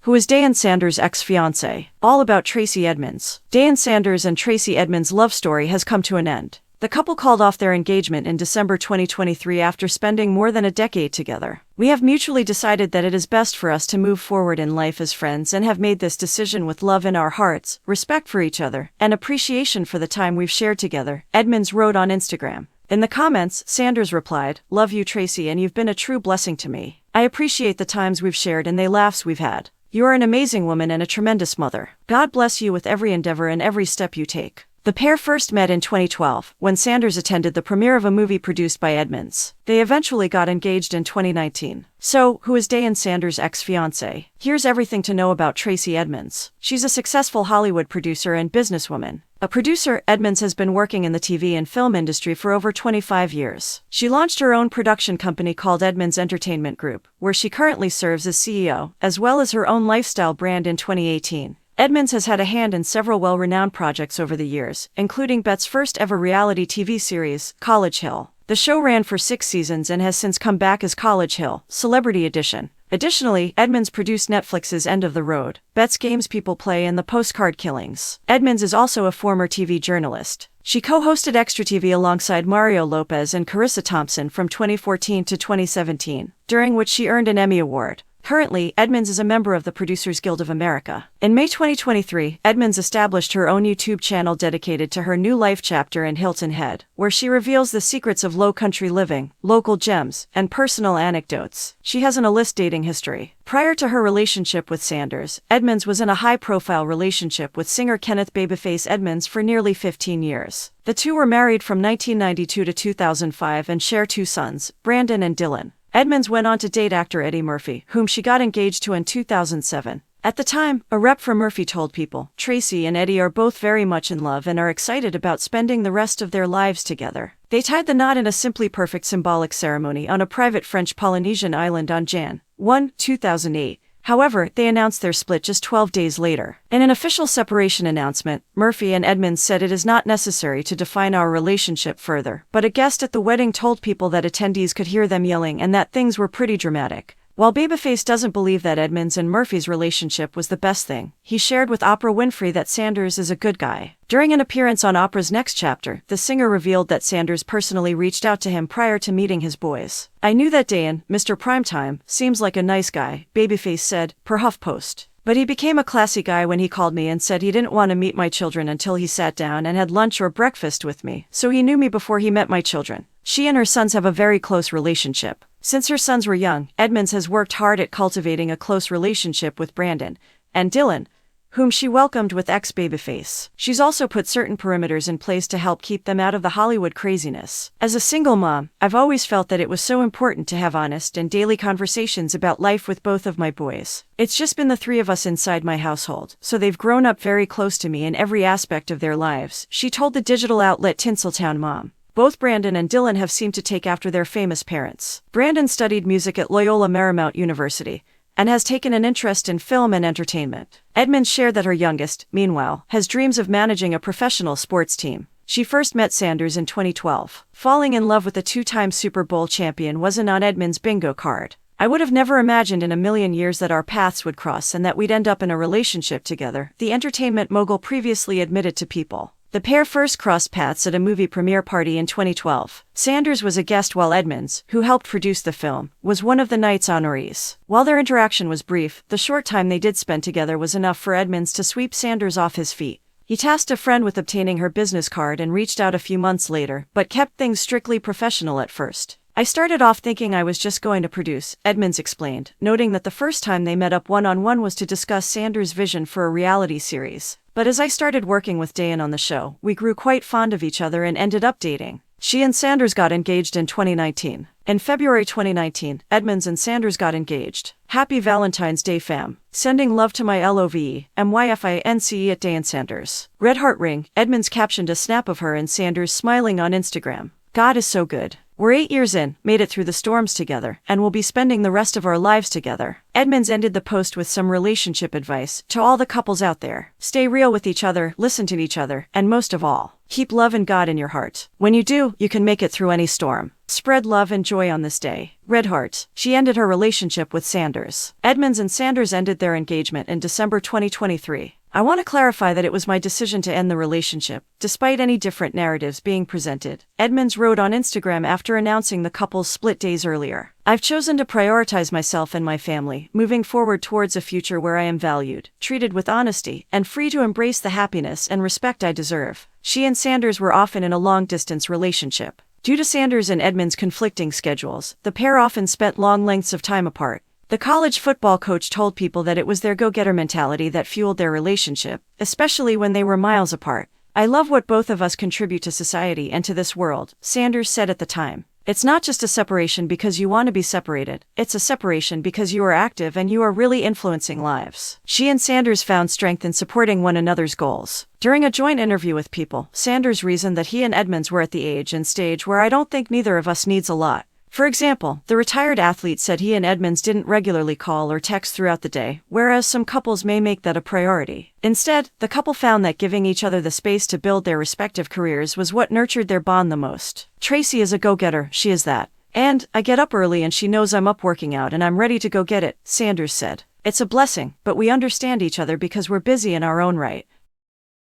who is Deion Sanders' ex-fiancée. All about Tracey Edmonds. Deion Sanders and Tracey Edmonds' love story has come to an end. The couple called off their engagement in December 2023 after spending more than a decade together. We have mutually decided that it is best for us to move forward in life as friends and have made this decision with love in our hearts, respect for each other, and appreciation for the time we've shared together, Edmonds wrote on Instagram. In the comments, Sanders replied, "Love you, Tracey, and you've been a true blessing to me. I appreciate the times we've shared and the laughs we've had. You are an amazing woman and a tremendous mother. God bless you with every endeavor and every step you take." The pair first met in 2012, when Sanders attended the premiere of a movie produced by Edmonds. They eventually got engaged in 2019. So, who is Deion Sanders' ex-fiancée? Here's everything to know about Tracey Edmonds. She's a successful Hollywood producer and businesswoman. A producer, Edmonds has been working in the TV and film industry for over 25 years. She launched her own production company called Edmonds Entertainment Group, where she currently serves as CEO, as well as her own lifestyle brand in 2018. Edmonds has had a hand in several well-renowned projects over the years, including Bet's first-ever reality TV series, College Hill. The show ran for 6 seasons and has since come back as College Hill, Celebrity Edition. Additionally, Edmonds produced Netflix's End of the Road, Bet's Games People Play and The Postcard Killings. Edmonds is also a former TV journalist. She co-hosted Extra TV alongside Mario Lopez and Carissa Thompson from 2014 to 2017, during which she earned an Emmy Award. Currently, Edmonds is a member of the Producers Guild of America. In May 2023, Edmonds established her own YouTube channel dedicated to her new life chapter in Hilton Head, where she reveals the secrets of low country living, local gems, and personal anecdotes. She has an illicit dating history. Prior to her relationship with Sanders, Edmonds was in a high-profile relationship with singer Kenneth "Babyface" Edmonds for nearly 15 years. The two were married from 1992 to 2005 and share 2 sons, Brandon and Dylan. Edmonds went on to date actor Eddie Murphy, whom she got engaged to in 2007. At the time, a rep for Murphy told People, "Tracey and Eddie are both very much in love and are excited about spending the rest of their lives together." They tied the knot in a simply perfect symbolic ceremony on a private French Polynesian island on Jan. 1, 2008. However, they announced their split just 12 days later. In an official separation announcement, Murphy and Edmonds said, "It is not necessary to define our relationship further," but a guest at the wedding told People that attendees could hear them yelling and that things were pretty dramatic. While Babyface doesn't believe that Edmonds and Murphy's relationship was the best thing, he shared with Oprah Winfrey that Sanders is a good guy. During an appearance on Oprah's Next Chapter, the singer revealed that Sanders personally reached out to him prior to meeting his boys. "I knew that Deion, Mr. Primetime, seems like a nice guy," Babyface said, per HuffPost. "But he became a classy guy when he called me and said he didn't want to meet my children until he sat down and had lunch or breakfast with me, so he knew me before he met my children." She and her sons have a very close relationship. Since her sons were young, Edmonds has worked hard at cultivating a close relationship with Brandon and Dylan, whom she welcomed with ex-Babyface. She's also put certain perimeters in place to help keep them out of the Hollywood craziness. "As a single mom, I've always felt that it was so important to have honest and daily conversations about life with both of my boys. It's just been the 3 of us inside my household, so they've grown up very close to me in every aspect of their lives," she told the digital outlet Tinseltown Mom. Both Brandon and Dylan have seemed to take after their famous parents. Brandon studied music at Loyola Marymount University and has taken an interest in film and entertainment. Edmonds shared that her youngest, meanwhile, has dreams of managing a professional sports team. She first met Sanders in 2012. Falling in love with the 2-time Super Bowl champion wasn't on Edmonds' bingo card. "I would have never imagined in a million years that our paths would cross and that we'd end up in a relationship together," the entertainment mogul previously admitted to People. The pair first crossed paths at a movie premiere party in 2012. Sanders was a guest while Edmonds, who helped produce the film, was one of the night's honorees. While their interaction was brief, the short time they did spend together was enough for Edmonds to sweep Sanders off his feet. He tasked a friend with obtaining her business card and reached out a few months later, but kept things strictly professional at first. "I started off thinking I was just going to produce," Edmonds explained, noting that the first time they met up one-on-one was to discuss Sanders' vision for a reality series. "But as I started working with Deion on the show, we grew quite fond of each other and ended up dating." She and Sanders got engaged in 2019. In February 2019, Edmonds and Sanders got engaged. "Happy Valentine's Day, fam. Sending love to my LOVE/MYFINCE at Deion Sanders. Red heart ring." Edmonds captioned a snap of her and Sanders smiling on Instagram. "God is so good. We're 8 years in, made it through the storms together, and we'll be spending the rest of our lives together." Edmonds ended the post with some relationship advice to all the couples out there. Stay real with each other, listen to each other, and most of all, keep love and God in your heart. When you do, you can make it through any storm. Spread love and joy on this day. Red heart. She ended her relationship with Sanders. Edmonds and Sanders ended their engagement in December 2023. I want to clarify that it was my decision to end the relationship, despite any different narratives being presented, Edmonds wrote on Instagram after announcing the couple's split days earlier. I've chosen to prioritize myself and my family, moving forward towards a future where I am valued, treated with honesty, and free to embrace the happiness and respect I deserve. She and Sanders were often in a long-distance relationship. Due to Sanders and Edmonds' conflicting schedules, the pair often spent long lengths of time apart. The college football coach told people that it was their go-getter mentality that fueled their relationship, especially when they were miles apart. I love what both of us contribute to society and to this world, Sanders said at the time. It's not just a separation because you want to be separated, it's a separation because you are active and you are really influencing lives. She and Sanders found strength in supporting one another's goals. During a joint interview with People, Sanders reasoned that he and Edmonds were at the age and stage where I don't think neither of us needs a lot. For example, the retired athlete said he and Edmonds didn't regularly call or text throughout the day, whereas some couples may make that a priority. Instead, the couple found that giving each other the space to build their respective careers was what nurtured their bond the most. Tracey is a go-getter, she is that. And, I get up early and she knows I'm up working out and I'm ready to go get it, Sanders said. It's a blessing, but we understand each other because we're busy in our own right.